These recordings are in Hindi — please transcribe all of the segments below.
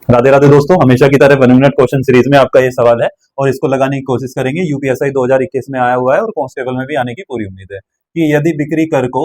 राधे राधे दोस्तों, हमेशा की तरह 1 मिनट क्वेश्चन सीरीज में आपका ये सवाल है और इसको लगाने की कोशिश करेंगे। यूपीएसआई 2021 में आया हुआ है और कांस्टेबल में भी आने की पूरी उम्मीद है कि यदि बिक्री कर को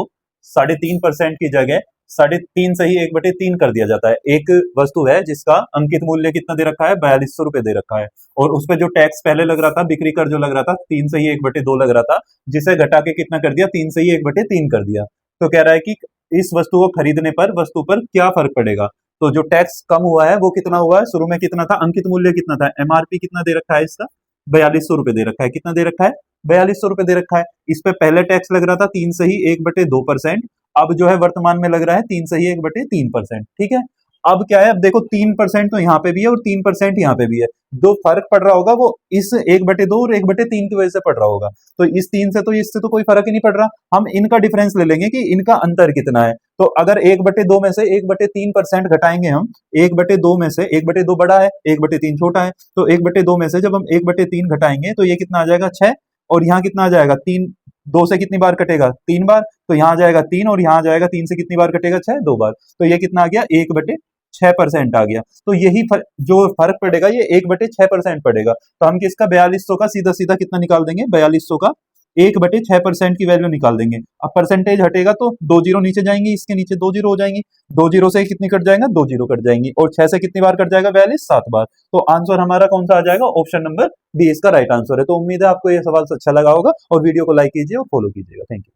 3.5% की जगह 3.5 सही 1/3 कर दिया जाता है। एक वस्तु है जिसका अंकित मूल्य कितना दे रखा है, 4200 रुपए दे रखा है, और उस पर जो टैक्स पहले लग रहा था, बिक्री कर जो लग रहा था 3 सही 1/2 लग रहा था, जिसे घटा के कितना कर दिया, 3 सही 1/3 कर दिया। तो कह रहा है कि इस वस्तु को खरीदने पर वस्तु पर क्या फर्क पड़ेगा। तो जो टैक्स कम हुआ है वो कितना हुआ है, शुरू में कितना था, अंकित मूल्य कितना था, एमआरपी कितना दे रखा है इसका, 4200 रुपए दे रखा है। कितना दे रखा है, 4200 रुपए दे रखा है। इस पे पहले टैक्स लग रहा था 3 सही 1/2%, अब जो है वर्तमान में लग रहा है 3 सही 1/3%। ठीक है। अब क्या है, अब देखो 3% तो यहाँ पे भी है और 3% यहाँ पे भी है। जो फर्क पड़ रहा होगा वो इस 1/2 और 1/3 की वजह से पड़ रहा होगा। तो इस 3 से तो इससे तो कोई फर्क ही नहीं पड़ रहा। हम इनका डिफरेंस ले लेंगे कि इनका अंतर कितना है। तो अगर 1/2 में से 1/3% घटाएंगे हम, 1/2 में से 1/2 बड़ा है, 1/3 छोटा है, तो 1/2 में से जब हम 1/3 घटाएंगे तो ये कितना आ जाएगा, 6। और यहाँ कितना आ जाएगा, 3। 2 से कितनी बार कटेगा, 3 बार। तो यहाँ आ जाएगा 3 और यहाँ आ जाएगा 3 से कितनी बार कटेगा, 6, 2 बार। तो ये कितना आ गया, 1/6% आ गया। तो यही जो फर्क पड़ेगा ये 1/6% पड़ेगा। तो हम किसका, 4200 का सीधा सीधा कितना निकाल देंगे, 4200 का 1/6% की वैल्यू निकाल देंगे। अब परसेंटेज हटेगा तो 2 जीरो नीचे जाएंगे, इसके नीचे 2 जीरो हो जाएंगी। 2 जीरो से कितनी कट जाएगा, 2 जीरो कट जाएंगी। और 6 से कितनी बार कट जाएगा, 42, 7 बार। तो आंसर हमारा कौन सा आ जाएगा, ऑप्शन नंबर बी इसका राइट आंसर है। तो उम्मीद है आपको ये सवाल अच्छा लगा होगा और वीडियो को लाइक कीजिए और फॉलो कीजिएगा। Thank you.